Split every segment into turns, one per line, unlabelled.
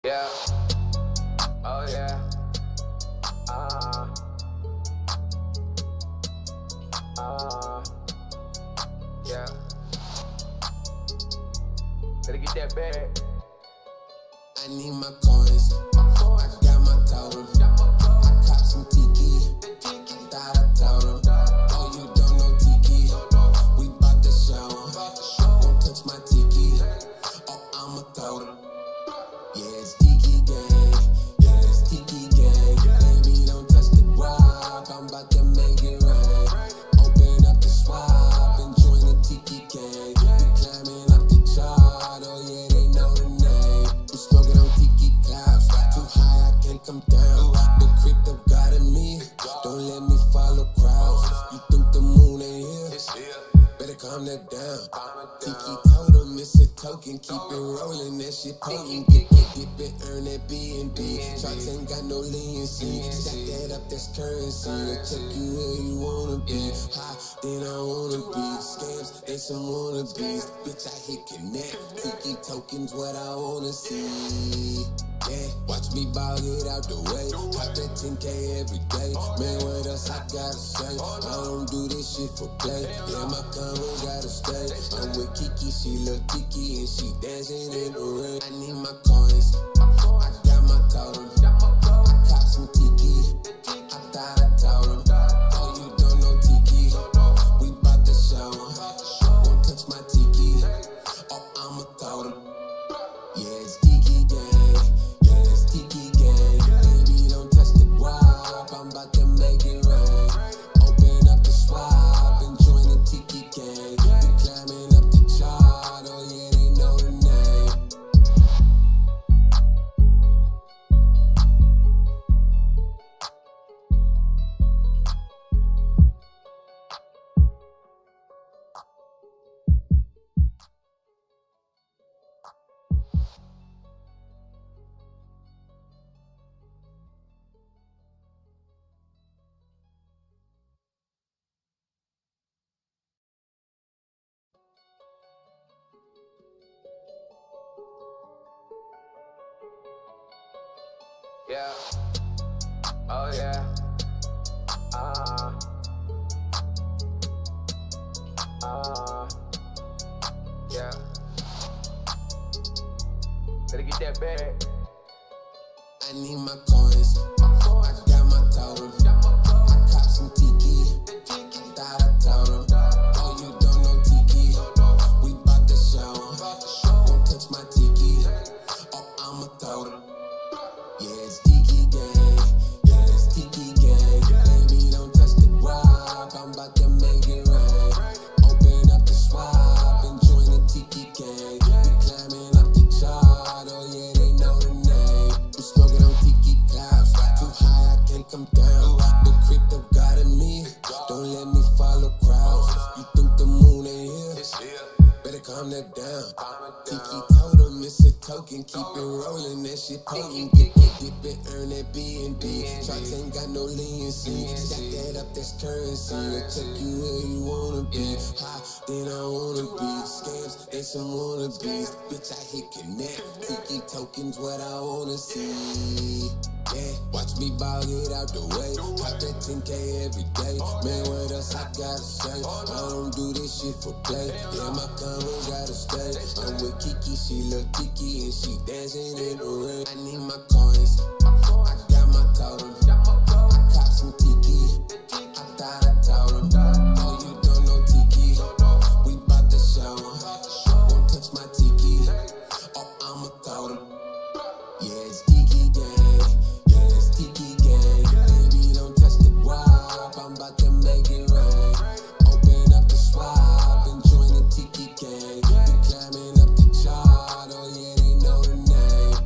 Yeah. Oh yeah. Yeah. Gotta get that bag.
I need my coins. I got my totem. I cop some Tiki. Thought I told him. Oh, you don't know Tiki. We bout to show him. Don't touch my Tiki. Oh, I'm a totem. Yeah, it's Tiki gang. Yeah, it's Tiki gang. Baby, don't touch the guap. I'm about to make it rain. Open up the swap and join the Tiki gang. We climbing up the chart. Oh yeah, they know the name. We smoking on Tiki clouds. Too high, I can't come down. The crypto got in me. Don't let me follow crowds. You think the moon ain't here? Better calm that down. Tiki told him it's a token. Keep it rolling, that shit potent. Get that dip and earn that B&B. Sharks ain't got no leniency. Stack that up, that's currency. I'll check you where you wanna be. High, then I wanna be. Scams, they some wannabes. Bitch, I hit connect. Tiki tokens, what I wanna see. Yeah, watch me ball it out the way. Pop that 10K every day. Man, what else I gotta say? I don't do this shit for play. Yeah, my combo gotta stay. I'm with Kiki, she look Tiki, and she dancing in the rain. I need my coins. I got my totem. I cop some Tiki. I thought I told him. Oh, you don't know Tiki. We bout to show him. Won't touch my Tiki. Oh, I'm a totem. Yeah, it's Tiki gang. Yeah, it's Tiki gang. Baby, don't touch the guap. I'm about to make it rain. Open up the swap and join the Tiki gang. We climbing up the chart. Oh yeah, they know the name.
Yeah. Oh yeah. Yeah. Gotta get that bag.
I need my coins. I got my totem. I cop some Tiki. Thought I told him. Oh, you don't know Tiki. We bout to show him. Don't touch my Tiki. Oh, I'm a totem. Yeah, it's Tiki gang. Yeah, it's Tiki gang. Baby, don't touch the guap. I'm about to make it rain. Open up the swap and join the Tiki gang. We climbing up the chart. Oh yeah, they know the name. We smoking on Tiki clouds. Too high, I can't come down. The crypto got in me. Don't let me follow crowds. You think the moon ain't here? Better calm that down. Tiki told him it's a token. Keep it rolling, that shit potent. Get that dip and earn that B&B. Sharks ain't got no leniency. Stack that up, that's currency. I'll check you where you wanna be. High, then I wanna be. Scams, they some wannabes. Bitch, I hit connect. Tiki tokens, what I wanna see. Yeah, watch me ball it out the way. Pop that 10K every day. Man, what else I gotta say? I don't do this shit for play. Yeah, my combo gotta stay. I'm with Kiki, she look Tiki, and she dancing in the rain. I need my coins. I got my totem. I cop some Tiki. I thought I told him. Oh, you don't know Tiki. We bout to show him. Don't touch my Tiki. Oh, I'm a totem. Yeah, it's Tiki gang. Yeah, it's Tiki gang. Baby, don't touch the guap. I'm about to make it rain. Open up the swap and join the Tiki gang. We climbing up the chart. Oh yeah, they know the name.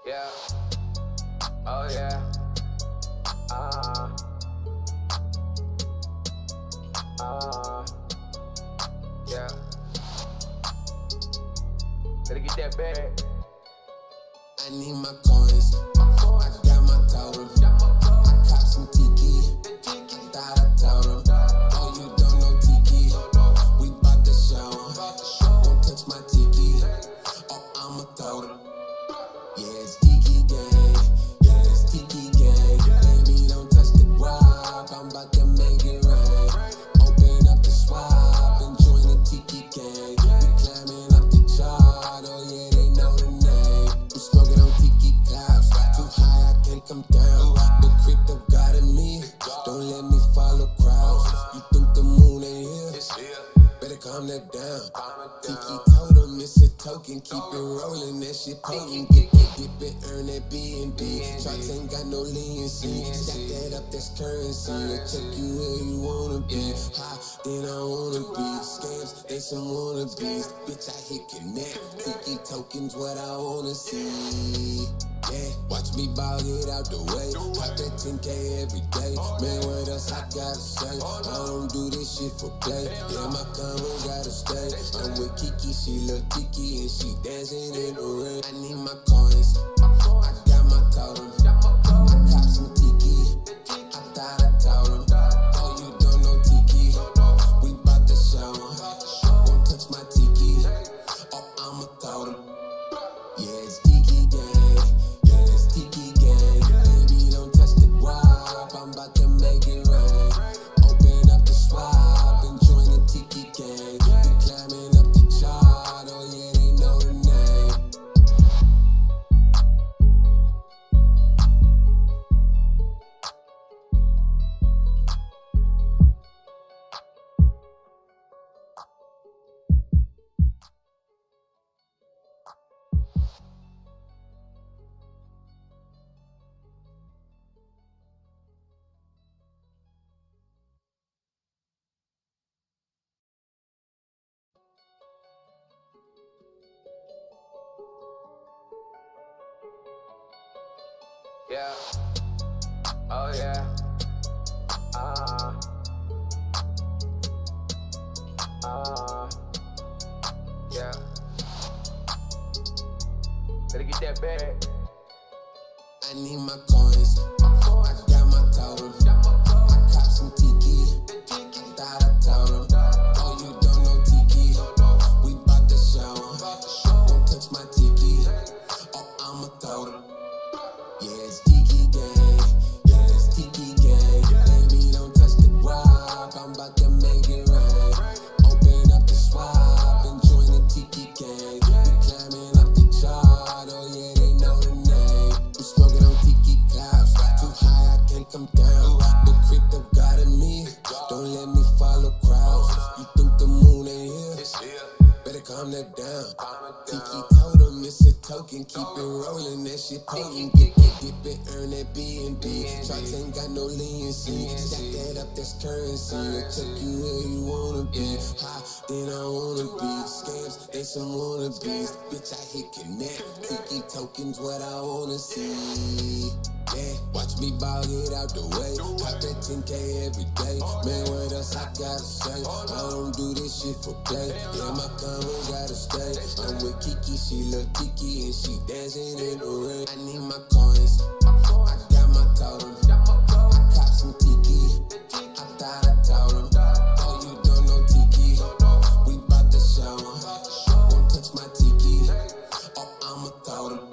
Yeah. Oh yeah. Yeah. Gotta get that bag.
I need my coins. I got my totem. I cop some Tiki. Thought I told him. Oh, you don't know Tiki. We bout to show him. Don't touch my Tiki. Oh, I'm a totem. Yeah, it's Tiki gang. Yeah, it's Tiki gang. Baby, don't touch the guap. I'm about to make it rain. Open up the swap and join the Tiki gang. We climbing up the chart. Oh, yeah, they know the name. I'm smoking on Tiki clouds. Too high, I can't come down. The crypto got in me. Don't let me follow crowds. You think the moon ain't here? Better calm that down. Tiki told him it's a token. Keep it rolling, that shit potent. Get that dip and earn that B&B. Charts ain't got no leniency. Stack that up, that's currency. I'll check you where you wanna be. High, then I wanna be. Scams, they some wannabes. Bitch, I hit connect. Tiki tokens, what I wanna see. Yeah, watch me ball it out the way. Pop that 10K every day. Man, what else I gotta say? I don't do this shit for play. Yeah, my combo gotta stay. I'm with Kiki, she look Tiki, and she dancing in the rain. I need my coins. I got my totem. I cop some Tiki. I thought I told him. Oh, you don't know Tiki. We bout to show him. Won't touch my Tiki. Oh, I'm a totem. Yeah, it's Tiki gang. Yeah, it's Tiki gang. Baby, don't touch the guap. I'm about to make it rain. Open up the swap and join the Tiki gang. We climbing up the chart. Oh yeah, they know the name.
Yeah. Oh yeah. Yeah. Gotta get that bag.
I need my coins. I got my totem. I cop some Tiki. Thought I told him. Oh, you don't know Tiki. We bout to show him. Don't touch my Tiki. Oh, I'm a totem. Yeah, it's Tiki gang. Yeah, it's Tiki gang. Baby, don't touch the guap. I'm about to make it rain. Open up the swap and join the Tiki gang. We climbing up the chart. Oh yeah, they know the name. I'm smoking on Tiki clouds. Too high, I can't come down. The crypto got in me. Don't let me follow crowds. You think the moon ain't here? Better calm that down. Tiki told him it's a token. Keep it rolling, that shit potent. Get that dip and earn that B&B. Charts ain't got no leniency. Stack that up, that's currency. I'll check you where you wanna be. High, then I wanna be. Scams, they some wannabes. Bitch, I hit connect. Tiki tokens, what I wanna see. Yeah, watch me ball it out the way. Pop that 10K every day. Man, what else I gotta say? I don't do this shit for play. Yeah, my combo gotta stay. I'm with Kiki, she look Tiki, and she dancing in the rain. I need my coins. I got my totem. I cop some Tiki. I thought I told him. Oh, you don't know Tiki. We bout to show him. Won't touch my Tiki. Oh, I'm a totem.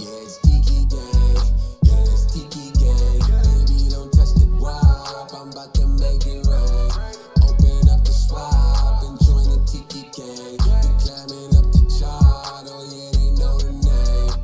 Yeah, it's Tiki gang. Yeah, it's Tiki gang. Baby, don't touch the guap. I'm about to make it rain. Open up the swap and join the Tiki gang. We climbing up the chart. Oh yeah, they know the name.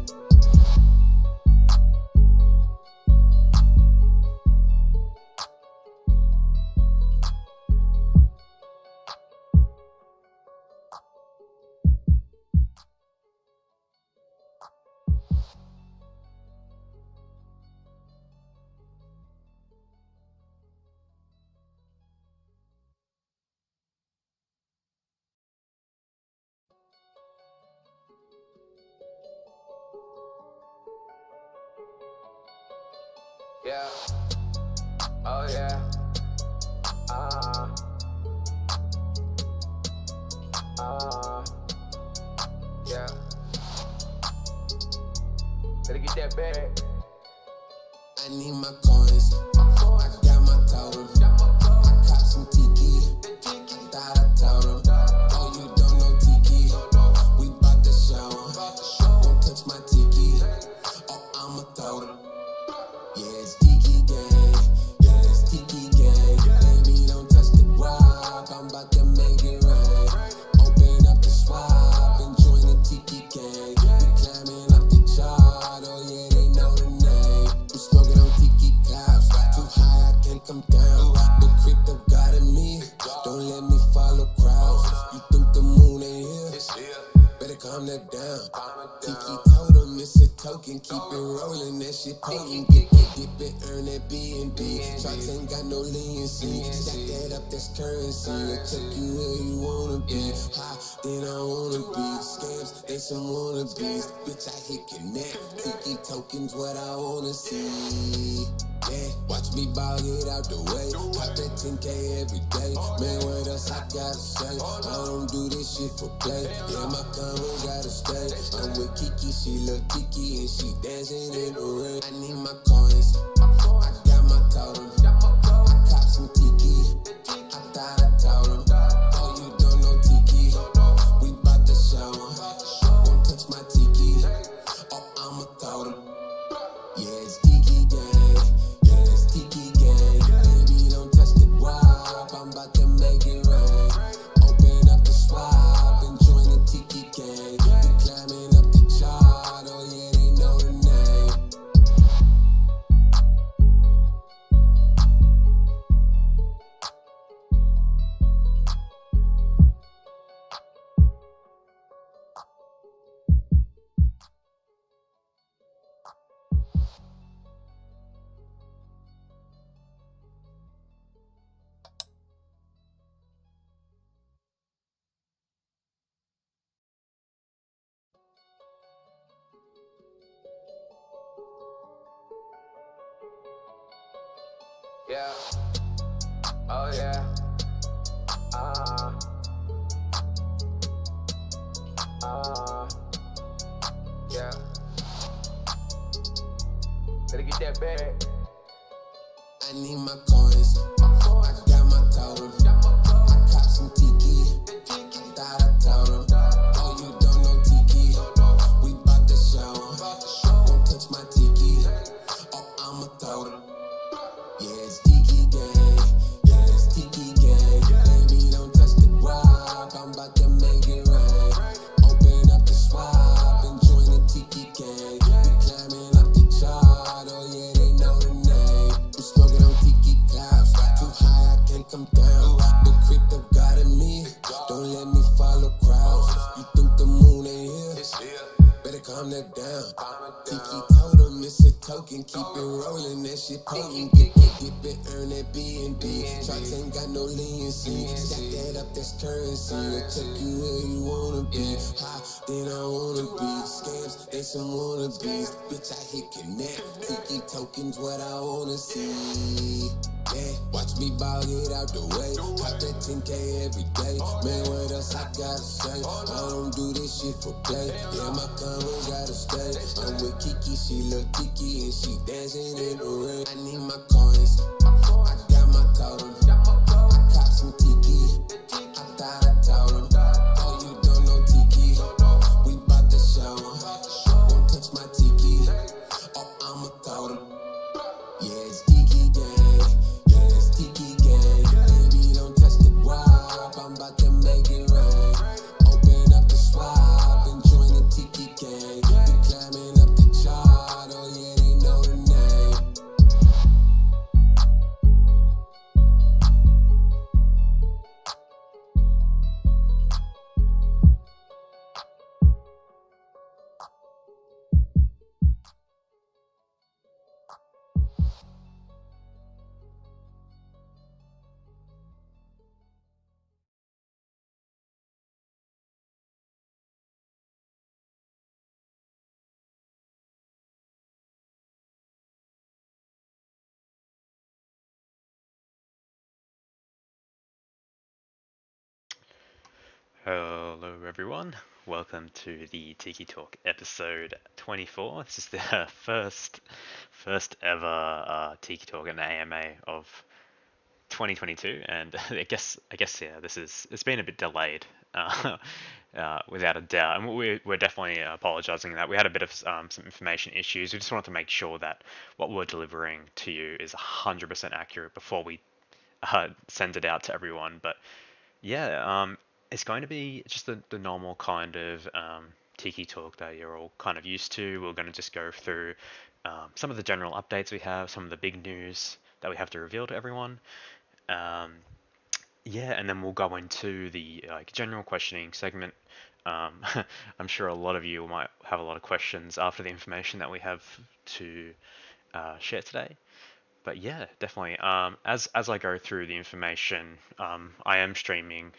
Yeah. Oh yeah. Yeah. Gotta get that bag.
I need my coins. I got my totem. I cop some Tiki. Thought I told him. Oh, you don't know Tiki. We bout to show him. Don't touch my Tiki. Oh, I'ma throw them. Yeah, it's Tiki gang. Yeah, it's Tiki gang. Baby, don't touch the guap. I'm about to make it rain. Open up the swap and join the Tiki gang. We climbing up the chart. Oh yeah, they know the name. I'm smoking on Tiki clouds. Too high, I can't come down. The crypto got in me. Don't let me follow crowds. You think the moon ain't here? Better calm that down. Tiki told him it's a token. Keep it rolling, that shit potent. Get that dip and earn that B&B. Sharks ain't got no leniency. Stack that up, that's currency. I'll take you where you wanna be. High, then I wanna be. Scams, they some wannabes. Bitch, I hit connect. Tiki tokens, what I wanna see. Yeah, watch me ball it out the way. Pop that 10K every day. Man, what else I gotta say? I don't do this shit for play. Yeah, my combo gotta stay. I'm with Kiki, she look Tiki, and she dancing in the rain. I need my coins. I got my totem. I cop some Tiki. I thought I told him. Oh, you don't know Tiki. We bout to show him. Don't touch my Tiki. Oh, I'ma throw them. Yeah, it's Tiki gang. Yeah, it's Tiki gang. Baby, don't touch the guap. I'm about to make it rain. Open up the swap and join the Tiki gang. We climbing up the chart. Oh yeah, they know the name.
Yeah. Oh yeah. Yeah. Gotta get that bag.
I need my coins. I got my totem. I cop some Tiki. Thought I told him. Oh, you don't know Tiki. We bout to show him. Don't touch my Tiki. Oh, I'ma throw them. Yeah, it's Tiki gang. Yeah, it's Tiki gang. Baby, don't touch the guap. I'm about to make it rain. Open up the swap and join the Tiki gang. We climbing up the chart. Oh yeah, they know the name. I'm smoking on Tiki clouds. Too high, I can't come down. The crypto got in me. Don't let me follow crowds. You think the moon ain't here? Better calm that down. Tiki told him it's a token. Keep it rolling, that shit potent. Get that dip and earn that B&B. Sharks ain't got no leniency. Stack that up, that's currency. I'll take you where you wanna be. High, then I wanna be. Scams, they some wannabes. Bitch, I hit connect. Tiki tokens, what I wanna see. Yeah, watch me ball it out the way. Pop that 10K every day. Man, what else I gotta say? I don't do this shit for play. Yeah, my combo gotta stay. I'm with Kiki, she look Tiki, and she dancing in the rain. I need my coins. I got my totem. I cop some Tiki. I thought I told him. Oh, you don't know Tiki. We bout to show him. Don't touch my Tiki. Oh, I'ma throw them. Yeah, it's Tiki gang. Yeah, it's Tiki gang. Baby, don't touch the guap. I'm about to make it rain. Open up the swap and join the Tiki gang. We climbing up the chart. Oh yeah, they know the name.
Hello everyone, welcome to the Tiki Talk episode 24. This is the first ever Tiki Talk and AMA of 2022, and I guess yeah, it's been a bit delayed, without a doubt, and we're definitely apologizing that we had a bit of some information issues. We just wanted to make sure that what we're delivering to you is 100% accurate before we send it out to everyone. But yeah, it's going to be just the normal kind of tiki talk that you're all kind of used to. We're going to just go through some of the general updates we have, some of the big news that we have to reveal to everyone. Um, yeah, and then we'll go into the like general questioning segment. Um, I'm sure a lot of you might have a lot of questions after the information that we have to share today. But yeah, definitely. As I go through the information, I am streaming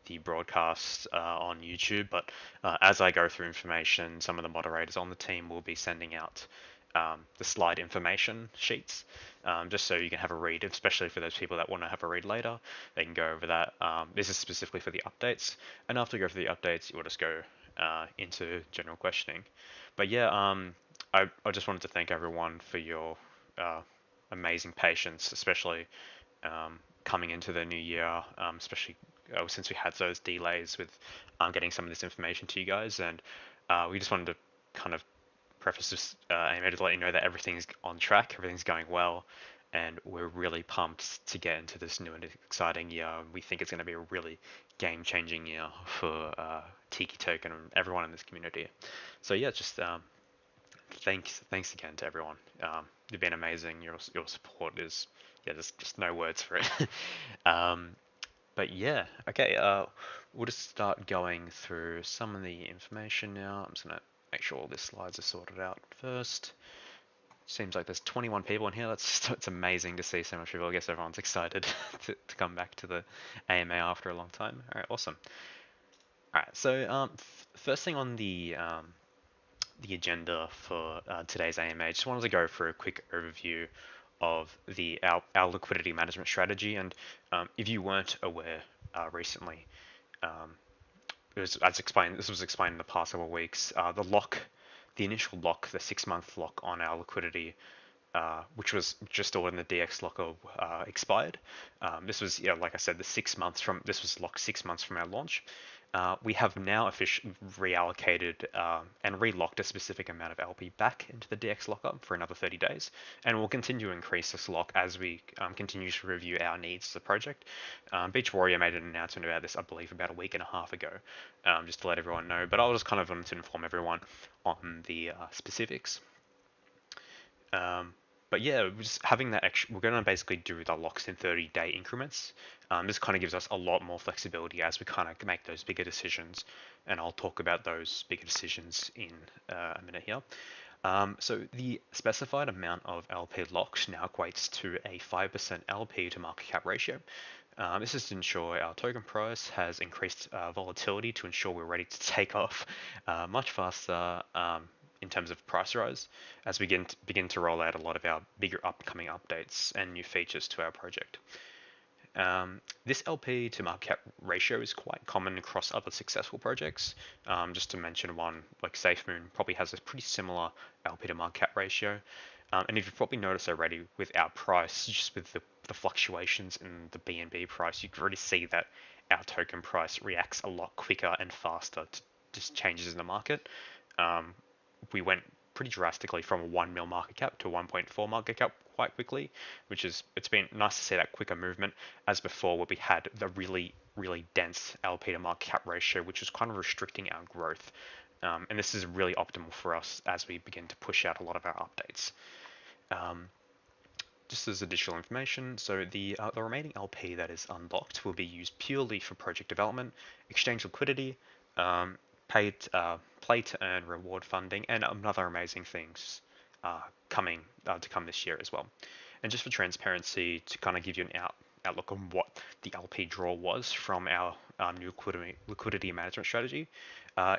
the broadcast on YouTube, but as I go through information, some of the moderators on the team will be sending out the slide information sheets, just so you can have a read, especially for those people that want to have a read later. They can go over that. This is specifically for the updates, and after you go through the updates, you'll just go into general questioning. But yeah, I just wanted to thank everyone for your uh, amazing patience, especially coming into the new year, especially since we had those delays with getting some of this information to you guys. And we just wanted to kind of preface this anyway to let you know that everything's on track, everything's going well, and we're really pumped to get into this new and exciting year. We think it's going to be a really game-changing year for Tiki Token and everyone in this community. So yeah, just thanks again to everyone. You've been amazing. Your support is, yeah, there's just no words for it. um, but yeah, okay. We'll just start going through some of the information now. I'm just gonna make sure all the slides are sorted out first. Seems like there's 21 people in here. It's amazing to see so much people. I guess everyone's excited to come back to the AMA after a long time. All right, awesome. All right, so first thing on the agenda for today's AMA, just wanted to go for a quick overview of our liquidity management strategy. And if you weren't aware recently, um, as explained, this was explained in the past several weeks. The initial lock, the 6-month lock on our liquidity, which was just still in the DX locker, expired. This was, like I said, this was locked 6 months from our launch. We have now officially reallocated and relocked a specific amount of LP back into the DX lockup for another 30 days, and we'll continue to increase this lock as we continue to review our needs as a project. Beach Warrior made an announcement about this, I believe, about a week and a half ago, just to let everyone know. But I was kind of wanted to inform everyone on the specifics. But yeah, just having that extra, we're going to basically do the locks in 30-day increments. This kind of gives us a lot more flexibility as we kind of make those bigger decisions, and I'll talk about those bigger decisions in a minute here. So the specified amount of LP locks now equates to a 5% LP to market cap ratio. This is to ensure our token price has increased volatility to ensure we're ready to take off much faster in terms of price rise as we begin to roll out a lot of our bigger upcoming updates and new features to our project. This LP to market cap ratio is quite common across other successful projects. Just to mention one, like SafeMoon probably has a pretty similar LP to market cap ratio. And if you've probably noticed already with our price, just with the fluctuations in the BNB price, you can already see that our token price reacts a lot quicker and faster to just changes in the market. We went pretty drastically from a 1 mil market cap to 1.4 market cap quite quickly, it's been nice to see that quicker movement as before where we had the really dense LP to market cap ratio, which was kind of restricting our growth. And this is really optimal for us as we begin to push out a lot of our updates. Just as additional information, so the remaining LP that is unlocked will be used purely for project development, exchange liquidity, play to earn reward funding, and other amazing things coming to come this year as well. And just for transparency, to kind of give you an outlook on what the LP draw was from our new liquidity management strategy,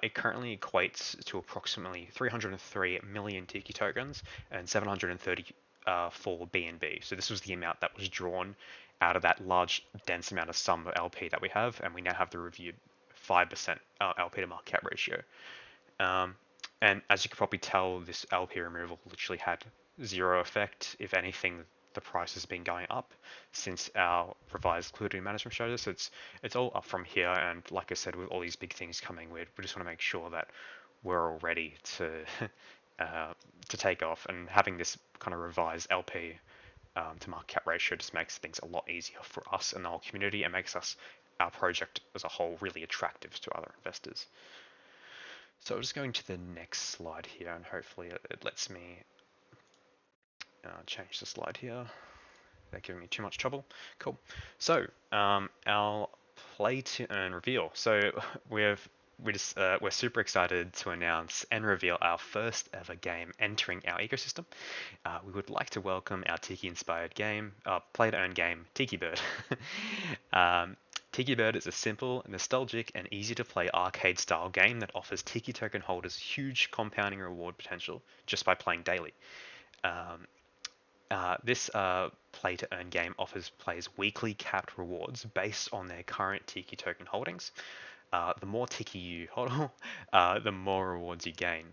it currently equates to approximately 303 million Tiki tokens and 734 BNB. So this was the amount that was drawn out of that large, dense amount of sum of LP that we have, and we now have the reviewed 5% LP to market cap ratio. And as you can probably tell, this LP removal literally had zero effect. If anything, the price has been going up since our revised liquidity management strategy. So it's all up from here. And like I said, with all these big things coming, we just want to make sure that we're all ready to to take off. And having this kind of revised LP to market cap ratio just makes things a lot easier for us and the whole community, and makes our project as a whole really attractive to other investors. So I'm just going to the next slide here, and hopefully it lets me change the slide here. They're giving me too much trouble. Cool. So our play to earn reveal. So we're super excited to announce and reveal our first ever game entering our ecosystem. We would like to welcome our Tiki inspired game, play to earn game, Tiki Bird. Tiki Bird is a simple, nostalgic, and easy to play arcade style game that offers Tiki token holders huge compounding reward potential just by playing daily. This play to earn game offers players weekly capped rewards based on their current Tiki token holdings. The more Tiki you hold, the more rewards you gain.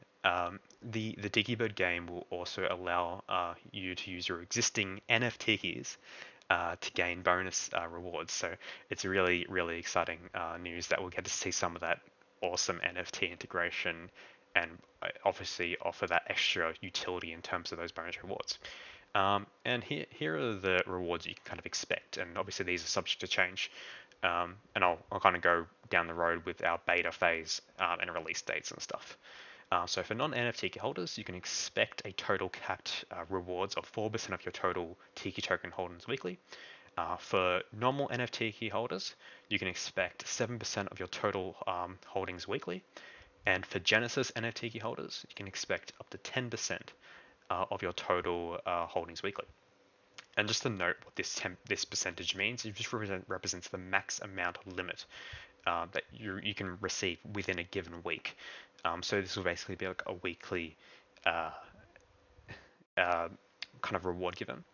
The Tiki Bird game will also allow you to use your existing NFT keys to gain bonus rewards. So it's really, really exciting news that we'll get to see some of that awesome NFT integration, and obviously offer that extra utility in terms of those bonus rewards. And here are the rewards you can kind of expect, and obviously these are subject to change. And I'll kind of go down the road with our beta phase and release dates and stuff. So for non-NFT holders, you can expect a total capped rewards of 4% of your total Tiki token holdings weekly. For normal NFT key holders, you can expect 7% of your total holdings weekly. And for Genesis NFT key holders, you can expect up to 10% of your total holdings weekly. And just to note what this percentage means, it just represents the max amount of limit that you can receive within a given week. So this will basically be like a weekly kind of reward given.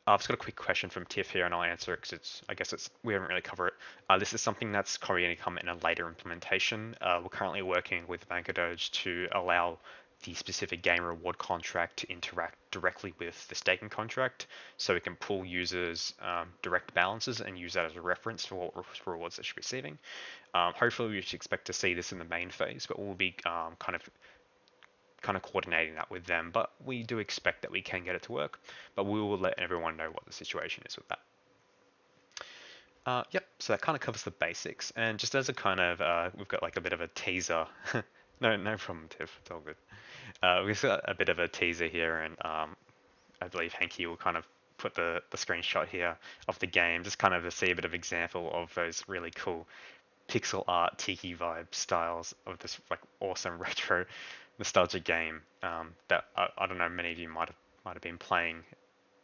I've just got a quick question from Tiff here, and I'll answer it because we haven't really covered it. This is something that's probably going to come in a later implementation. We're currently working with BankerDoge to allow the specific game reward contract to interact directly with the staking contract, so we can pull users' direct balances and use that as a reference for what rewards they should be receiving. Hopefully, we should expect to see this in the main phase, but we'll be kind of coordinating that with them. But we do expect that we can get it to work, but we will let everyone know what the situation is with that. Yep, so that kind of covers the basics, and just as a kind of, we've got like a bit of a teaser. No problem, Tiff, it's all good. We've got a bit of a teaser here, and I believe Hanky will kind of put the screenshot here of the game, just kind of to see a bit of example of those really cool pixel art Tiki vibe styles of this like awesome retro nostalgia game that I don't know, many of you might have been playing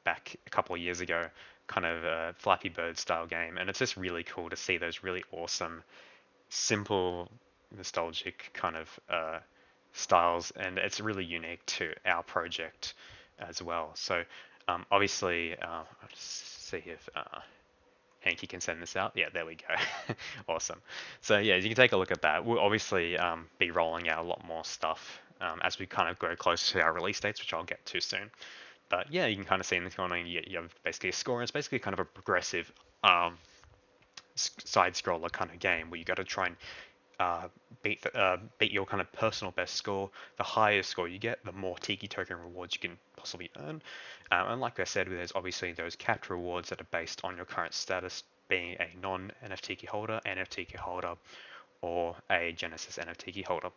back a couple of years ago, kind of a Flappy Bird style game, and it's just really cool to see those really awesome, simple, nostalgic kind of styles, and it's really unique to our project as well. So obviously, I'll just see if Hanky can send this out. Yeah, there we go. Awesome. So yeah, you can take a look at that. We'll obviously be rolling out a lot more stuff as we kind of go closer to our release dates, which I'll get to soon. But yeah, you can kind of see in the corner, you have basically a score, and it's basically kind of a progressive side scroller kind of game where you got to try and beat your kind of personal best score. The higher score you get, the more Tiki token rewards you can possibly earn. And like I said, there's obviously those capped rewards that are based on your current status, being a non-NFT key holder, NFT key holder, or a Genesis NFT key holder.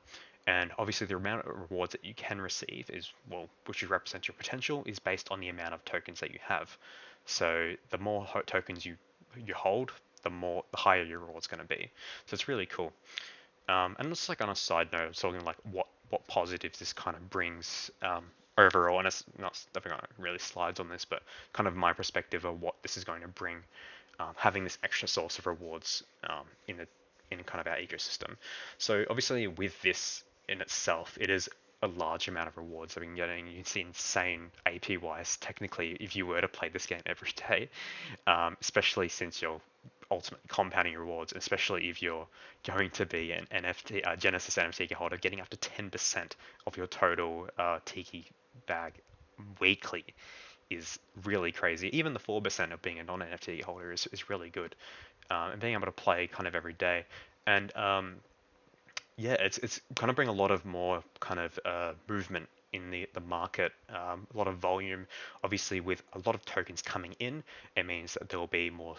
And obviously the amount of rewards that you can receive is, well, which represents your potential, is based on the amount of tokens that you have. So the more tokens you hold, the higher your reward's going to be. So it's really cool. And just like on a side note, it's talking like what positives this kind of brings overall, and it's not definitely not really slides on this, but kind of my perspective of what this is going to bring, having this extra source of rewards in kind of our ecosystem. So obviously with this in itself, it is a large amount of rewards that we've been getting. You can see insane AP-wise, technically, if you were to play this game every day, especially since you're ultimately compounding rewards, especially if you're going to be an NFT, Genesis NFT holder, getting up to 10% of your total Tiki bag weekly is really crazy. Even the 4% of being a non-NFT holder is really good, and being able to play kind of every day. And yeah, it's going to bring a lot of more kind of movement in the market, a lot of volume. Obviously, with a lot of tokens coming in, it means that there will be more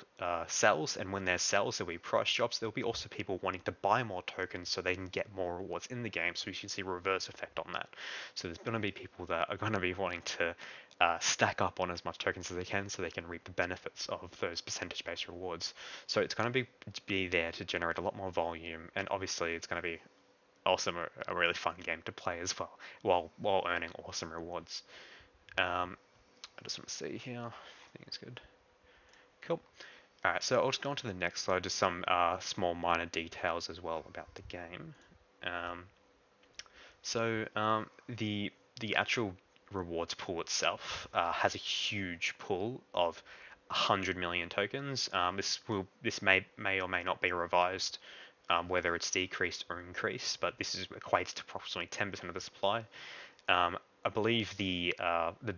sells, and when there's sells, there'll be price drops. There'll be also people wanting to buy more tokens so they can get more rewards in the game. So you should see a reverse effect on that. So there's going to be people that are going to be wanting to stack up on as much tokens as they can so they can reap the benefits of those percentage-based rewards. So it's going to be there to generate a lot more volume, and obviously it's going to be awesome, a really fun game to play as well, while earning awesome rewards. I just want to see here. I think it's good. Cool. All right, so I'll just go on to the next slide. Just some small minor details as well about the game. The actual rewards pool itself has a huge pool of 100 million tokens. This may or may not be revised, whether it's decreased or increased, but this equates to approximately 10% of the supply. I believe the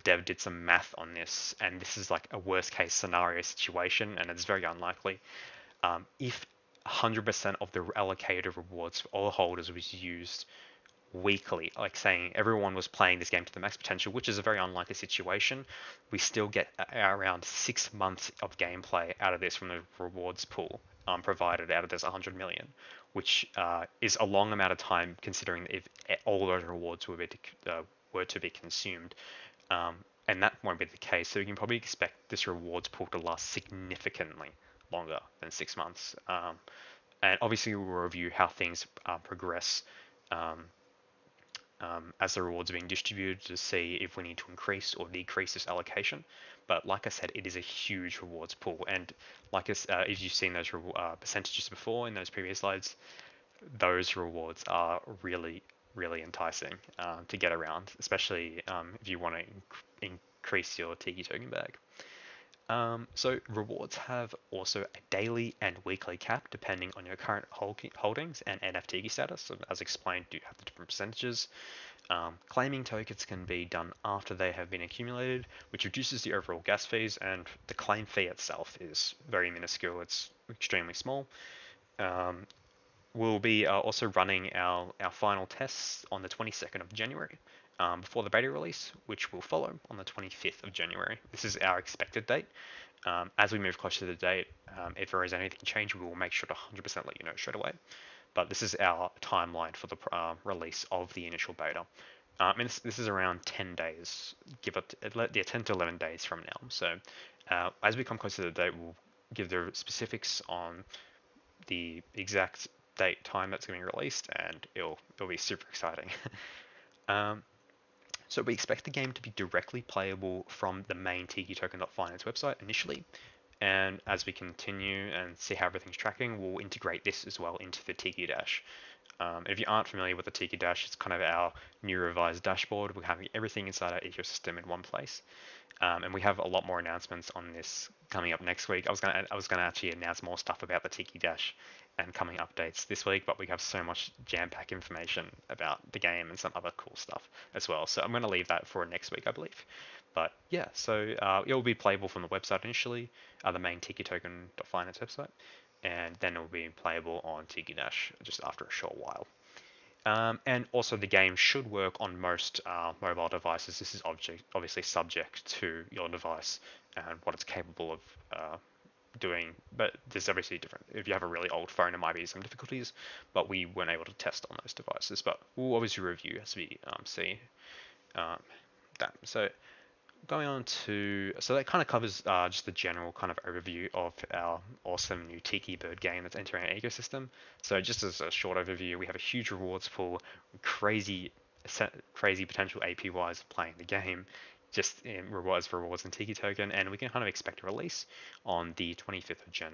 dev did some math on this, and this is like a worst case scenario situation, and it's very unlikely. If 100% of the allocated rewards for all holders was used weekly, like saying everyone was playing this game to the max potential, which is a very unlikely situation, we still get around 6 months of gameplay out of this from the rewards pool provided out of this 100 million, which is a long amount of time considering if all those rewards were to be consumed. And that won't be the case, so you can probably expect this rewards pool to last significantly longer than 6 months. And obviously we'll review how things progress as the rewards are being distributed to see if we need to increase or decrease this allocation. But like I said, it is a huge rewards pool, and like if you've seen those percentages before in those previous slides, those rewards are really enticing to get around, especially if you want to increase your Tiki token bag. So rewards have also a daily and weekly cap depending on your current holdings and NFT status. So as explained, you have the different percentages. Claiming tokens can be done after they have been accumulated, which reduces the overall gas fees, and the claim fee itself is very minuscule. It's extremely small. We'll be also running our final tests on the 22nd of January before the beta release, which will follow on the 25th of January. This is our expected date. As we move closer to the date, if there is anything change, we will make sure to 100% let you know straight away. But this is our timeline for the release of the initial beta. And this is around 10 days, 10 to 11 days from now. So as we come closer to the date, we'll give the specifics on the exact date, time that's going to be released, and it'll be super exciting. So we expect the game to be directly playable from the main tiki-token.finance website initially, and as we continue and see how everything's tracking, we'll integrate this as well into the Tiki Dash. If you aren't familiar with the Tiki Dash, it's kind of our new revised dashboard. We're having everything inside our ecosystem in one place. And we have a lot more announcements on this coming up next week. I was gonna actually announce more stuff about the Tiki Dash and coming updates this week, but we have so much jam-packed information about the game and some other cool stuff as well. So I'm gonna leave that for next week, I believe. But yeah, so it will be playable from the website initially, the main tiki-token.finance website, and then it will be playable on Tiki Dash just after a short while. And also the game should work on most mobile devices. This is obviously subject to your device and what it's capable of doing, but there's obviously different. If you have a really old phone, it might be some difficulties, but we weren't able to test on those devices. But we'll obviously review as we see that. So going on to, so that kind of covers just the general kind of overview of our awesome new Tiki Bird game that's entering our ecosystem. So just as a short overview, we have a huge rewards pool, crazy potential APYs of playing the game, just in rewards and Tiki token, and we can kind of expect a release on the 25th of Jan,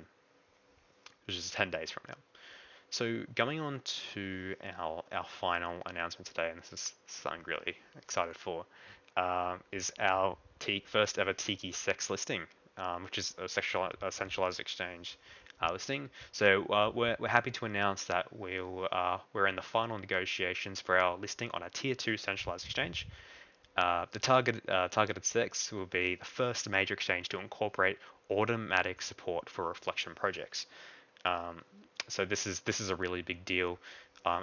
which is 10 days from now. So going on to our final announcement today, and this is something really excited for, is our first ever Tiki sex listing, which is a centralized exchange listing. So we're happy to announce that we're in the final negotiations for our listing on a tier 2 centralized exchange. The targeted sex will be the first major exchange to incorporate automatic support for reflection projects. Um, so this is a really big deal.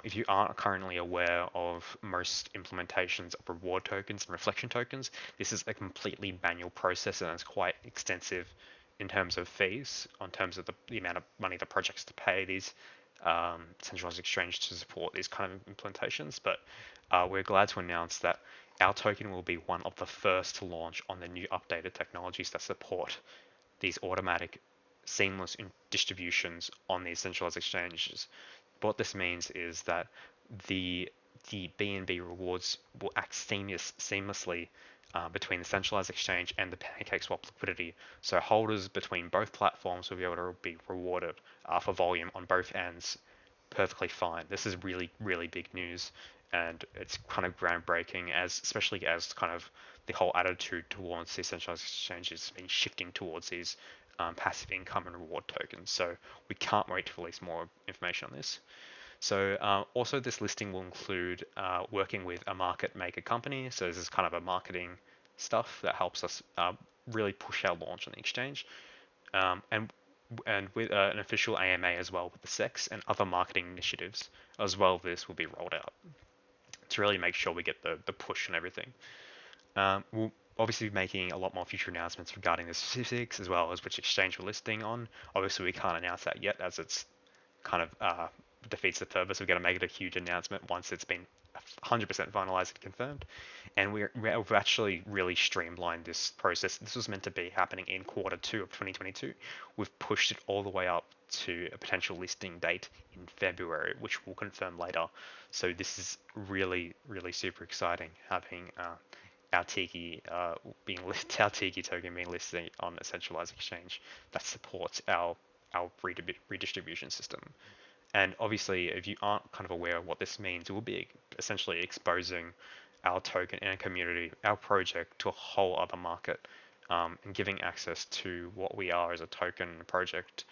If you aren't currently aware of most implementations of reward tokens and reflection tokens, this is a completely manual process and it's quite extensive in terms of fees, in terms of the amount of money the projects to pay these centralized exchange to support these kind of implementations. But we're glad to announce that our token will be one of the first to launch on the new updated technologies that support these automatic seamless distributions on these centralized exchanges. What this means is that the the BNB rewards will act seamlessly between the centralized exchange and the PancakeSwap liquidity. So holders between both platforms will be able to be rewarded for volume on both ends perfectly fine. This is really, really big news, and it's kind of groundbreaking, especially as kind of the whole attitude towards decentralized exchanges has been shifting towards these passive income and reward tokens. So we can't wait to release more information on this. So also this listing will include working with a market maker company. So this is kind of a marketing stuff that helps us really push our launch on the exchange. And with an official AMA as well with the sex and other marketing initiatives as well. This will be rolled out to really make sure we get the push and everything. We'll obviously be making a lot more future announcements regarding the specifics as well as which exchange we're listing on. Obviously, we can't announce that yet as it's kind of defeats the purpose. We're going to make it a huge announcement once it's been 100% finalized and confirmed. And we've actually really streamlined this process. This was meant to be happening in quarter 2 of 2022. We've pushed it all the way up to a potential listing date in February, which we'll confirm later. So this is really, really super exciting having our Tiki our Tiki token being listed on a centralized exchange that supports our redistribution system. And obviously, if you aren't kind of aware of what this means, it will be essentially exposing our token and community, our project, to a whole other market, and giving access to what we are as a token project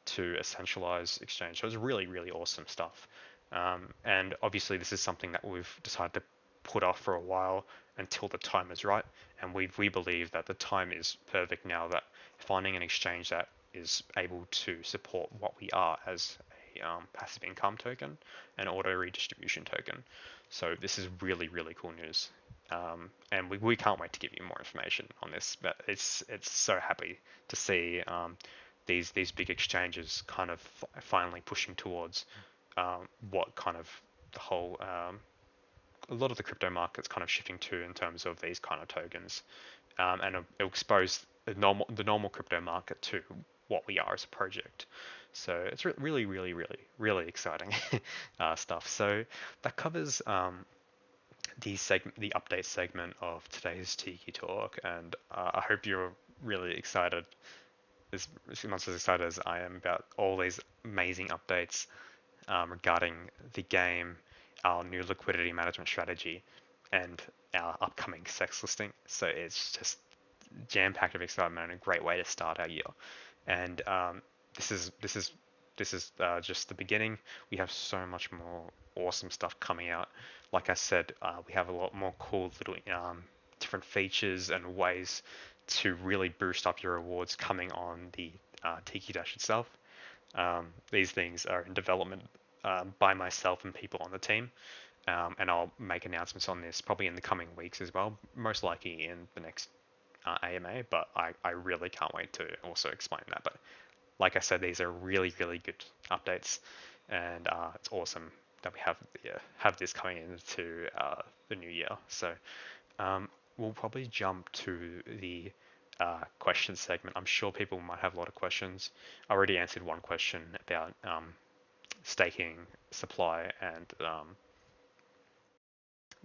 to a centralized exchange. So it's really, really awesome stuff. And obviously, this is something that we've decided to put off for a while until the time is right. And we believe that the time is perfect now, that finding an exchange that is able to support what we are as a passive income token and auto redistribution token. So this is really, really cool news. And we can't wait to give you more information on this, but it's so happy to see these big exchanges kind of finally pushing towards what kind of the whole a lot of the crypto market's kind of shifting to in terms of these kind of tokens, and it'll expose the normal crypto market to what we are as a project. So it's really, really, really, really exciting stuff. So that covers the update segment of today's Tiki Talk, and I hope you're really excited, as much as excited as I am about all these amazing updates regarding the game, our new liquidity management strategy, and our upcoming sex listing. So it's just jam-packed of excitement and a great way to start our year. And this is just the beginning. We have so much more awesome stuff coming out. Like I said, we have a lot more cool little different features and ways to really boost up your rewards coming on the Tiki Dash itself. These things are in development by myself and people on the team. And I'll make announcements on this probably in the coming weeks as well, most likely in the next AMA, but I really can't wait to also explain that. But like I said, these are really, really good updates, and it's awesome that we have this coming into the new year. So we'll probably jump to the question segment. I'm sure people might have a lot of questions. I already answered one question about staking supply and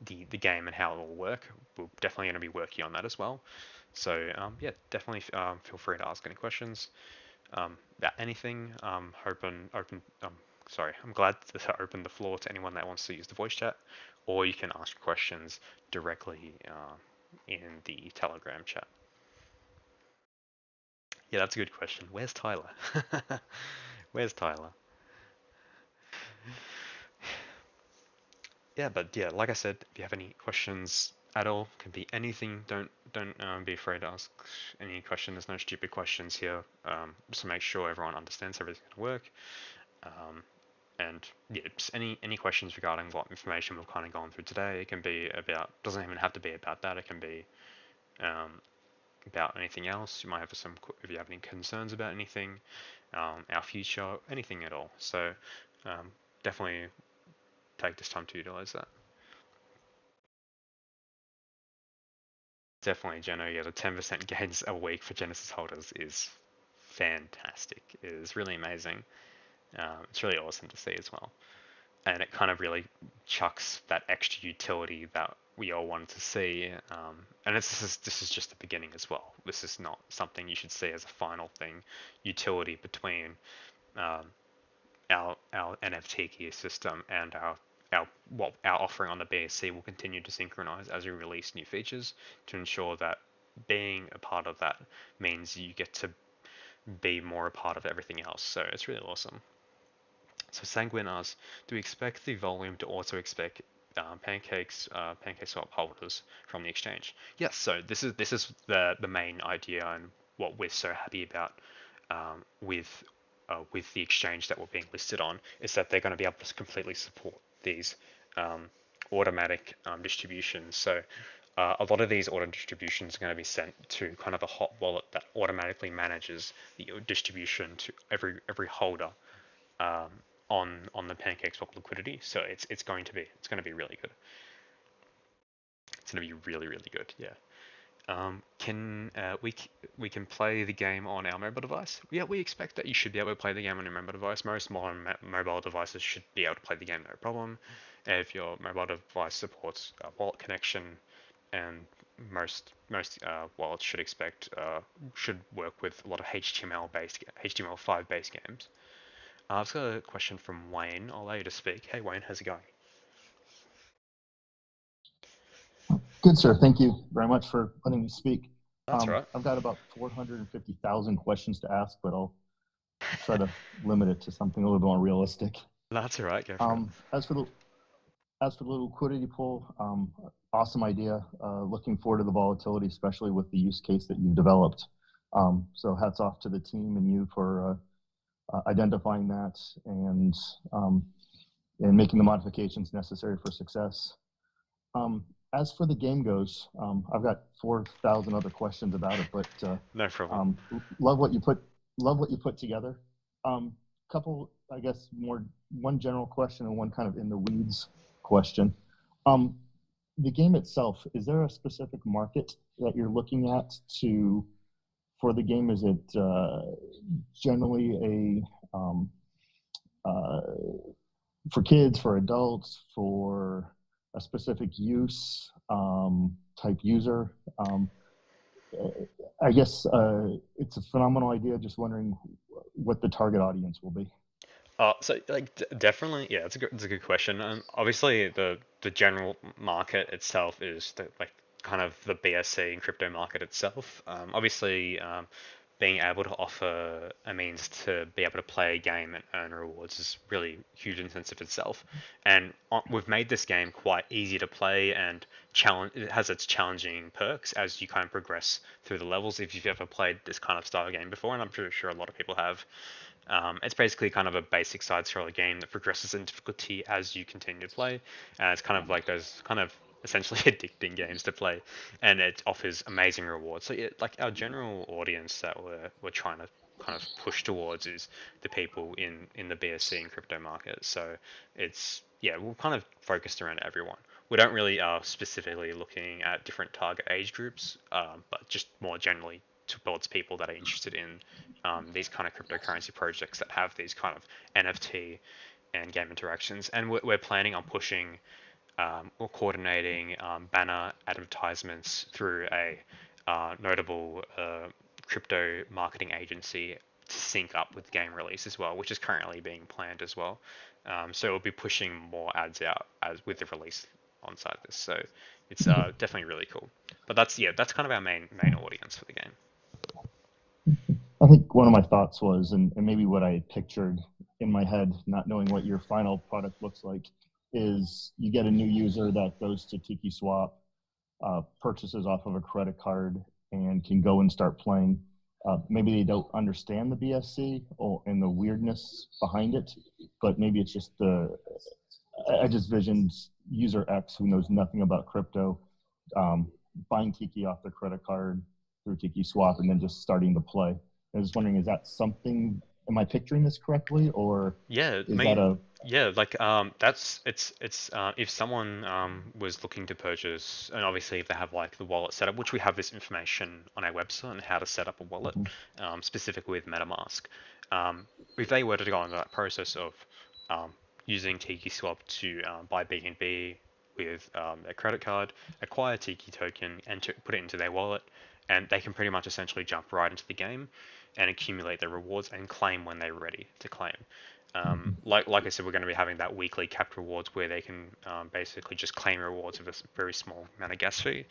the game and how it will work. We're definitely going to be working on that as well. So yeah, definitely feel free to ask any questions about anything. Open I'm glad to open the floor to anyone that wants to use the voice chat, or you can ask questions directly in the Telegram chat. Yeah, that's a good question. Where's Tyler? Where's Tyler? Yeah, but yeah, like I said, if you have any questions at all, can be anything. Don't be afraid to ask any question. There's no stupid questions here. Just to make sure everyone understands everything's gonna work. Um, and yeah, just any questions regarding what information we've kind of gone through today. It can be about, doesn't even have to be about that. It can be um, about anything else. You might have some, if you have any concerns about anything, our future, anything at all. So definitely take this time to utilize that. Definitely, Geno. Yeah, the 10% gains a week for Genesis holders is fantastic. It is really amazing. It's really awesome to see as well. And it kind of really chucks that extra utility that we all wanted to see. And this is just the beginning as well. This is not something you should see as a final thing. Utility between um, our NFT key system and our offering on the BSC will continue to synchronize as we release new features to ensure that being a part of that means you get to be more a part of everything else. So it's really awesome. So Sanguine asks, do we expect the volume to also expect pancake swap holders from the exchange? Yes. So this is the main idea and what we're so happy about with the exchange that we're being listed on is that they're going to be able to completely support these um, automatic distributions. So a lot of these auto distributions are going to be sent to kind of a hot wallet that automatically manages the distribution to every holder um, on the PancakeSwap liquidity. So it's going to be really good. It's going to be really really good. Yeah. Can we can play the game on our mobile device? Yeah, we expect that you should be able to play the game on your mobile device. Most modern mobile devices should be able to play the game no problem. If your mobile device supports wallet connection, and most wallets should work with a lot of HTML5 based games. I've got a question from Wayne. I'll allow you to speak. Hey Wayne, how's it going?
Good, sir. Thank you very much for letting me speak.
That's all right.
I've got about 450,000 questions to ask, but I'll try to limit it to something a little bit more realistic.
That's all right. Go for it.
As for the liquidity pool, awesome idea. Looking forward to the volatility, especially with the use case that you've developed. So hats off to the team and you for identifying that and making the modifications necessary for success. As for the game goes, I've got 4,000 other questions about it, but
No problem.
love what you put together. Couple, I guess, one general question and one kind of in the weeds question. The game itself, is there a specific market that you're looking at for the game? Is it generally uh, for kids, for adults, for a specific use type user? I guess it's a phenomenal idea. Just wondering what the target audience will be.
So like definitely, yeah, it's a good question. Obviously, the general market itself is like kind of the BSC and crypto market itself. Obviously, being able to offer a means to be able to play a game and earn rewards is really huge in sense of itself. And we've made this game quite easy to play and challenge. It has its challenging perks as you kind of progress through the levels. If you've ever played this kind of style game before, and I'm pretty sure a lot of people have. It's basically kind of a basic side-scroller game that progresses in difficulty as you continue to play. It's kind of like those kind of essentially addicting games to play, and it offers amazing rewards. So yeah, like our general audience that we're trying to kind of push towards is the people in the BSC and crypto market. So it's yeah, we're kind of focused around everyone. We don't really specifically looking at different target age groups, but just more generally towards people that are interested in these kind of cryptocurrency projects that have these kind of NFT and game interactions. And we're planning on pushing or coordinating banner advertisements through a notable crypto marketing agency to sync up with game release as well, which is currently being planned as well. So it'll be pushing more ads out as with the release on side of this. So it's definitely really cool. But that's kind of our main audience for the game.
I think one of my thoughts was, and maybe what I had pictured in my head, not knowing what your final product looks like, is you get a new user that goes to Tiki Swap, purchases off of a credit card, and can go and start playing. Maybe they don't understand the BSC and the weirdness behind it, but maybe it's just I just visioned user X who knows nothing about crypto, buying Tiki off their credit card through Tiki Swap, and then just starting to play. I was wondering, is that something? Am I picturing this correctly, or
Yeah, I
is that
mean,
a?
yeah, like that's it's if someone was looking to purchase, and obviously if they have like the wallet setup, which we have this information on our website on how to set up a wallet, specifically with MetaMask. If they were to go on that process of using Tiki Swap to buy BNB with their credit card, acquire Tiki token, and to put it into their wallet, and they can pretty much essentially jump right into the game and accumulate their rewards and claim when they're ready to claim. Like I said, we're going to be having that weekly capped rewards where they can basically just claim rewards with a very small amount of gas fee.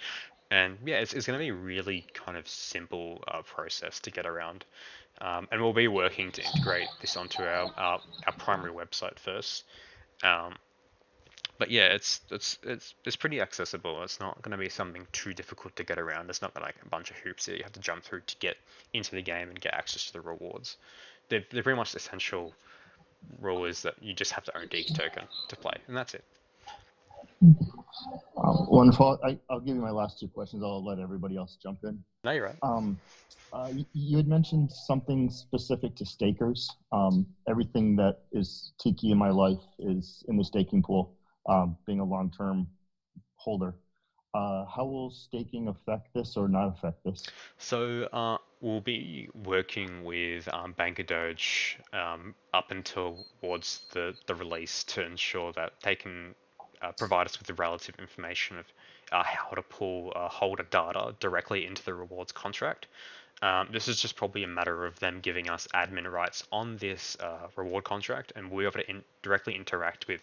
And yeah, it's going to be a really kind of simple process to get around. And we'll be working to integrate this onto our primary website first. Um, but yeah, it's pretty accessible. It's not going to be something too difficult to get around. There's not like a bunch of hoops that you have to jump through to get into the game and get access to the rewards. They're pretty much essential rule is that you just have to own Tiki token to play, and that's it.
Wonderful. I'll give you my last two questions. I'll let everybody else jump in.
No, you're right.
You had mentioned something specific to stakers. Everything that is Tiki in my life is in the staking pool, being a long-term holder. How will staking affect this or not affect this?
So we'll be working with Banker Doge up until towards the release to ensure that they can provide us with the relative information of how to pull holder data directly into the rewards contract. This is just probably a matter of them giving us admin rights on this reward contract, and we'll be able to directly interact with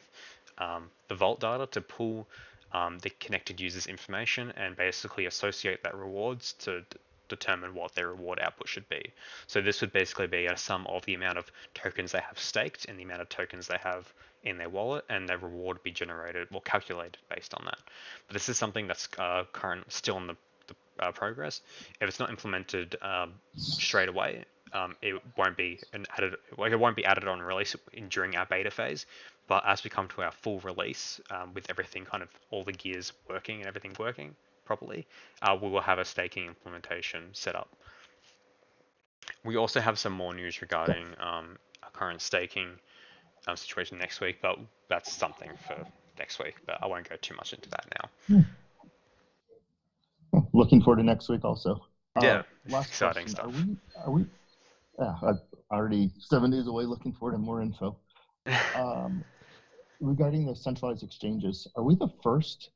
the vault data to pull the connected user's information and basically associate that rewards to determine what their reward output should be. So this would basically be a sum of the amount of tokens they have staked and the amount of tokens they have in their wallet, and their reward be generated or calculated based on that. But this is something that's still in the progress. If it's not implemented straight away, it won't be added on release during our beta phase. But as we come to our full release, with everything kind of all the gears working and everything working properly, we will have a staking implementation set up. We also have some more news regarding our current staking situation next week, but that's something for next week. But I won't go too much into that now.
Looking forward to next week also.
Yeah,
Last
exciting
question.
stuff.
Are we? Yeah, I'm already 7 days away. Looking forward to more info. Regarding the centralized exchanges, are we the first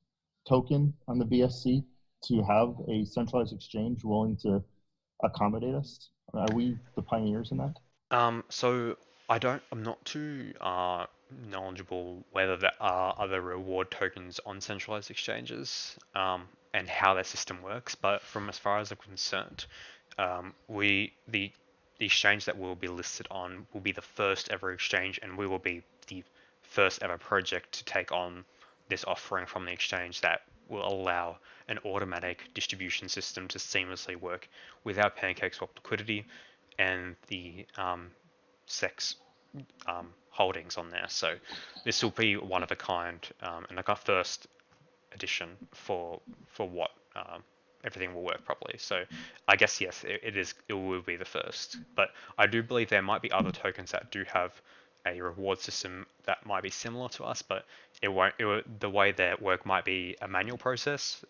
token on the BSC to have a centralized exchange willing to accommodate us? Are we the pioneers in that?
So I'm not too knowledgeable whether there are other reward tokens on centralized exchanges, and how their system works. But from as far as I'm concerned, the exchange that we'll be listed on will be the first ever exchange, and we will be the first ever project to take on this offering from the exchange that will allow an automatic distribution system to seamlessly work with our PancakeSwap liquidity and the SEX holdings on there. So this will be one of a kind, and like our first edition for what everything will work properly. So I guess yes, it will be the first, but I do believe there might be other tokens that do have a reward system that might be similar to us, but the way that work might be a manual process.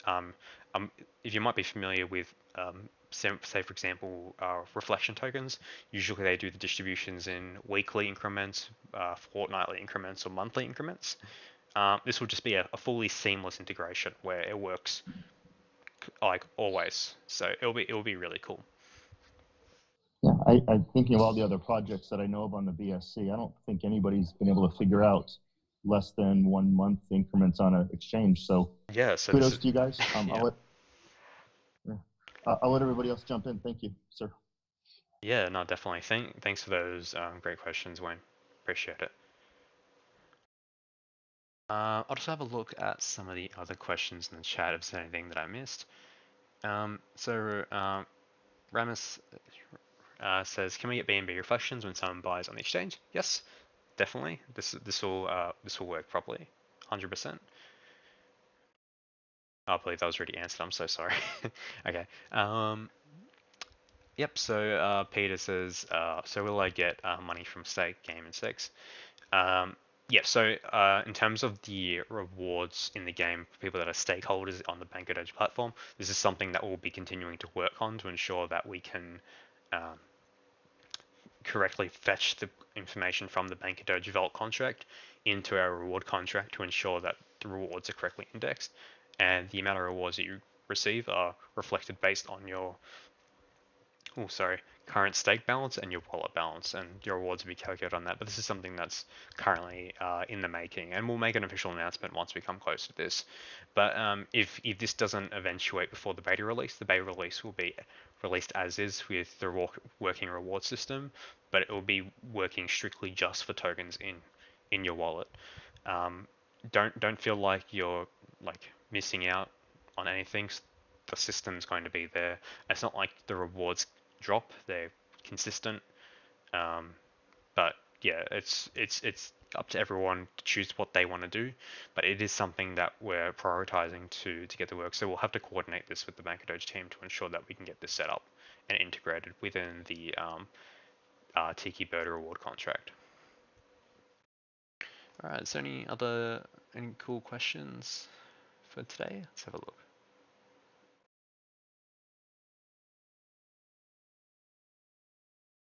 If you might be familiar with say for example reflection tokens, usually they do the distributions in weekly increments, fortnightly increments, or monthly increments. This will just be a fully seamless integration where it works like always. So it'll be really cool.
Yeah, I'm thinking of all the other projects that I know of on the BSC. I don't think anybody's been able to figure out less than 1 month increments on an exchange. So
Yeah, so this
kudos
is
to you guys.
yeah.
I'll let everybody else jump in. Thank you, sir.
Yeah, no, definitely. Thanks for those great questions, Wayne. Appreciate it. I'll just have a look at some of the other questions in the chat if there's anything that I missed. Ramus says, can we get B&B reflections when someone buys on the exchange? Yes, definitely. This will work properly, 100%. I believe that was already answered. I'm so sorry. Okay. Yep. So Peter says, so will I get money from stake, game, and stakes? Yeah, so in terms of the rewards in the game for people that are stakeholders on the Bank Doge platform, this is something that we'll be continuing to work on to ensure that we can correctly fetch the information from the Bank Doge Vault contract into our reward contract to ensure that the rewards are correctly indexed and the amount of rewards that you receive are reflected based on your current stake balance and your wallet balance, and your rewards will be calculated on that. But this is something that's currently in the making, and we'll make an official announcement once we come close to this. But if this doesn't eventuate before the beta release will be released as is with the working reward system, but it will be working strictly just for tokens in your wallet. Don't feel like you're missing out on anything. The system's going to be there. It's not like the rewards drop; they're consistent. But yeah, it's up to everyone to choose what they want to do. But it is something that we're prioritizing to get the work. So we'll have to coordinate this with the Bank Doge team to ensure that we can get this set up and integrated within the Tiki Bird reward contract. All right. Is there any cool questions for today? Let's have a look.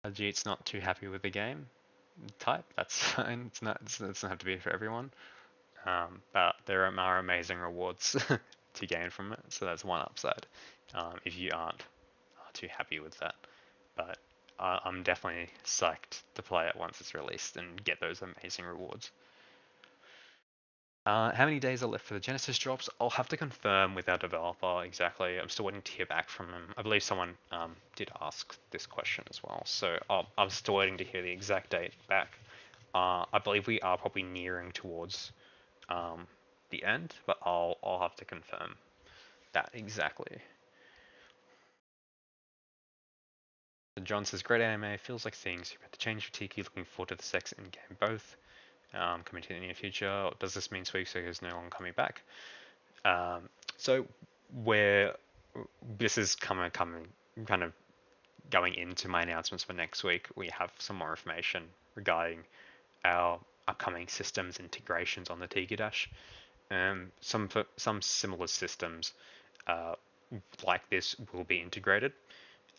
Ajit's not too happy with the game type. That's fine. It doesn't have to be for everyone. But there are amazing rewards to gain from it, so that's one upside. If you aren't too happy with that, but I'm definitely psyched to play it once it's released and get those amazing rewards. How many days are left for the Genesis drops? I'll have to confirm with our developer exactly. I'm still waiting to hear back from him. I believe someone did ask this question as well, so I'm still waiting to hear the exact date back. I believe we are probably nearing towards the end, but I'll have to confirm that exactly. John says, great anime, feels like things. You've had to change for Tiki, looking forward to the sex in game both. Coming to the near future. Does this mean Sweepstakes is no longer coming back? So where this is kind of going into my announcements for next week, we have some more information regarding our upcoming systems integrations on the Tiki Dash. Some similar systems like this will be integrated,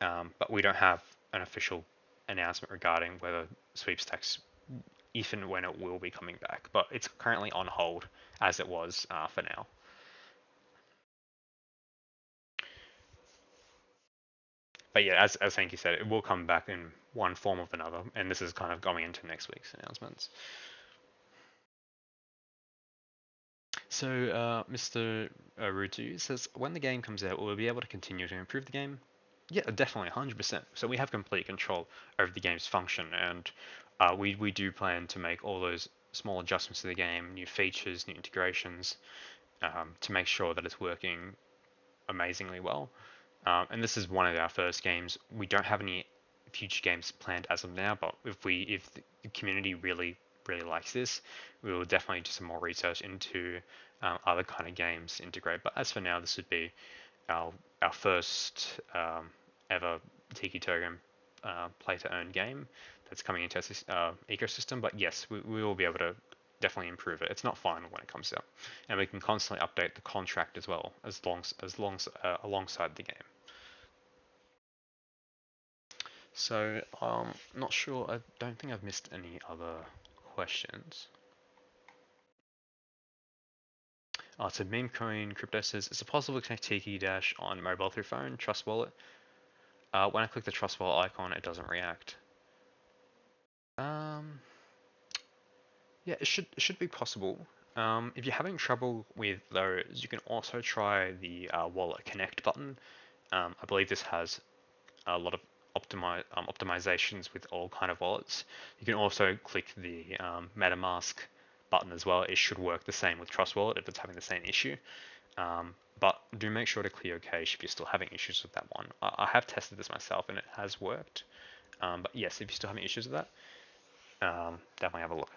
but we don't have an official announcement regarding whether Sweepstakes, if and when it will be coming back. But it's currently on hold as it was for now. But yeah, as Hanky said, it will come back in one form or another, and this is kind of going into next week's announcements. So Mr. Rutu says, when the game comes out, will we be able to continue to improve the game? Yeah, definitely, 100%. So we have complete control over the game's function, and we do plan to make all those small adjustments to the game, new features, new integrations, to make sure that it's working amazingly well. And this is one of our first games. We don't have any future games planned as of now, but if the community really likes this, we will definitely do some more research into other kind of games integrate. But as for now, this would be our first ever Tiki Token play to earn game that's coming into our ecosystem. But yes, we will be able to definitely improve it. It's not final when it comes out, and we can constantly update the contract as well alongside the game. So not sure. I don't think I've missed any other questions. So Meme Coin Crypto says, is it possible to connect Tiki Dash on mobile through phone, Trust Wallet? When I click the Trust Wallet icon, it doesn't react. Yeah, it should be possible. If you're having trouble with those, you can also try the Wallet Connect button. I believe this has a lot of optimizations with all kind of wallets. You can also click the MetaMask button as well. It should work the same with Trust Wallet if it's having the same issue. But do make sure to clear your cache if you're still having issues with that one. I have tested this myself and it has worked. But yes, if you're still having issues with that, definitely have a look.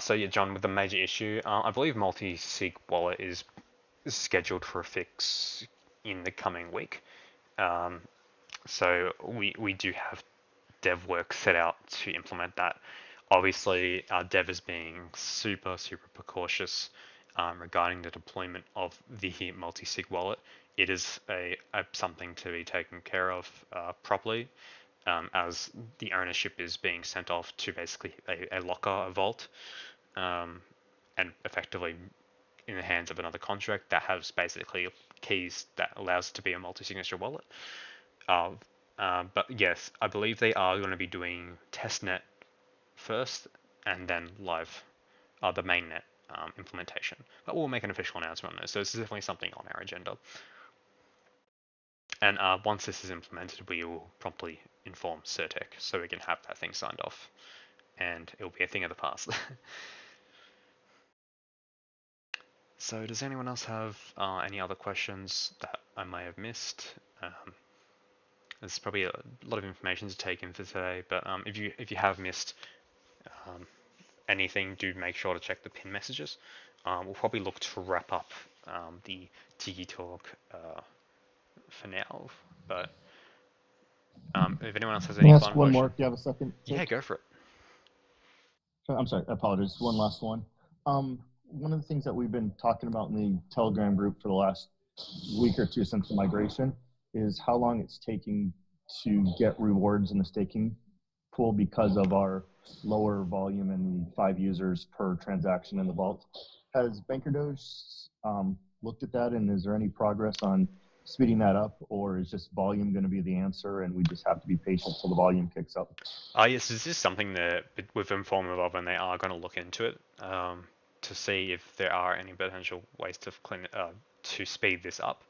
So yeah, John, with the major issue, I believe multi-sig wallet is scheduled for a fix in the coming week. So we do have dev work set out to implement that. Obviously, our dev is being super precautious regarding the deployment of the multi-sig wallet. It is a something to be taken care of properly, as the ownership is being sent off to basically a locker, a vault, and effectively in the hands of another contract that has basically keys that allows it to be a multi-signature wallet. But yes, I believe they are going to be doing testnet first and then live, the mainnet implementation. But we'll make an official announcement on this. So this is definitely something on our agenda. And once this is implemented, we will promptly inform Certec so we can have that thing signed off, and it will be a thing of the past. So does anyone else have any other questions that I may have missed? There's probably a lot of information to take in for today, but if you have missed anything, do make sure to check the pin messages. We'll probably look to wrap up the Tiki talk for now, but if anyone else has
Can
any
I ask
final
one
question,
more? Do you have a second?
yeah, go for it.
I'm sorry, I apologize. One last one. One of the things that we've been talking about in the Telegram group for the last week or two since the migration is how long it's taking to get rewards in the staking pool because of our lower volume and the 5 users per transaction in the vault. Has BankerDoge looked at that, and is there any progress on speeding that up, or is just volume going to be the answer and we just have to be patient till the volume kicks up?
Yes, this is something that we've informed them of, and they are going to look into it to see if there are any potential ways to speed this up.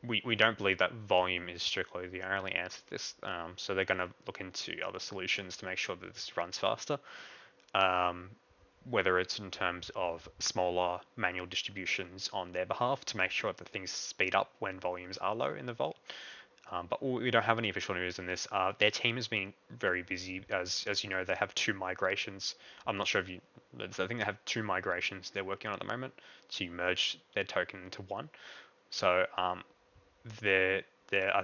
We don't believe that volume is strictly the only answer to this, so they're going to look into other solutions to make sure that this runs faster, whether it's in terms of smaller manual distributions on their behalf to make sure that things speed up when volumes are low in the vault. But we don't have any official news on this. Their team has been very busy, as you know, they have 2 migrations. I'm not sure if you, I think they have 2 migrations they're working on at the moment to merge their token into one. So I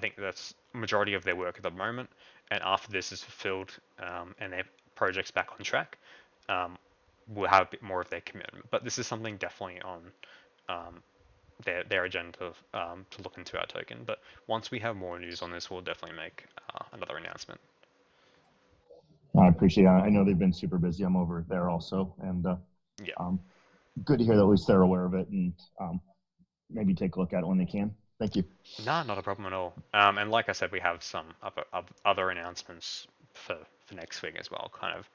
think that's majority of their work at the moment. And after this is fulfilled and their project's back on track, we'll have a bit more of their commitment. But this is something definitely on their agenda to look into our token. But once we have more news on this, we'll definitely make another announcement.
I appreciate it. I know they've been super busy. I'm over there also, and
Yeah.
Good to hear that at least they're aware of it and maybe take a look at it when they can. Thank you.
No, not a problem at all. And like I said, we have some other announcements for next week as well, kind of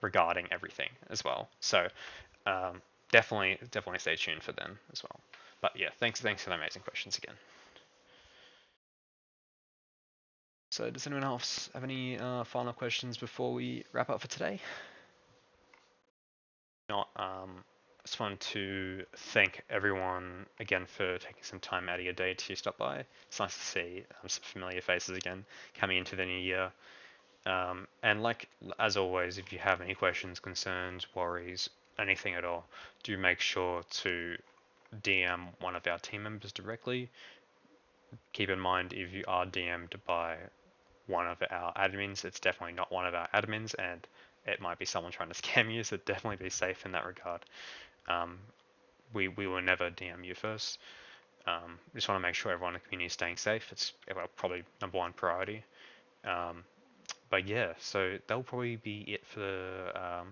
regarding everything as well. So definitely stay tuned for them as well. But yeah, thanks for the amazing questions again. So does anyone else have any final questions before we wrap up for today? Not, just wanted to thank everyone again for taking some time out of your day to stop by. It's nice to see some familiar faces again coming into the new year. And like as always, if you have any questions, concerns, worries, anything at all, do make sure to DM one of our team members directly. Keep in mind, if you are DM'd by one of our admins, it's definitely not one of our admins, and it might be someone trying to scam you, so definitely be safe in that regard. We will never DM you first. Just want to make sure everyone in the community is staying safe. It's probably #1 priority. But yeah, so that'll probably be it for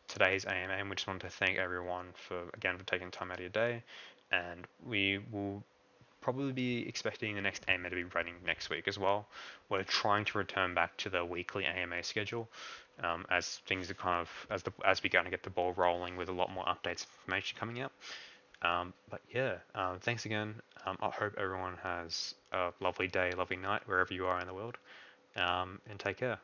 today's AMA, and we just wanted to thank everyone for taking time out of your day, and we will probably be expecting the next AMA to be running next week as well. We're trying to return back to the weekly AMA schedule, as things are as we kind of get the ball rolling with a lot more updates, information coming out. But yeah, thanks again. I hope everyone has a lovely day, lovely night, wherever you are in the world, and take care.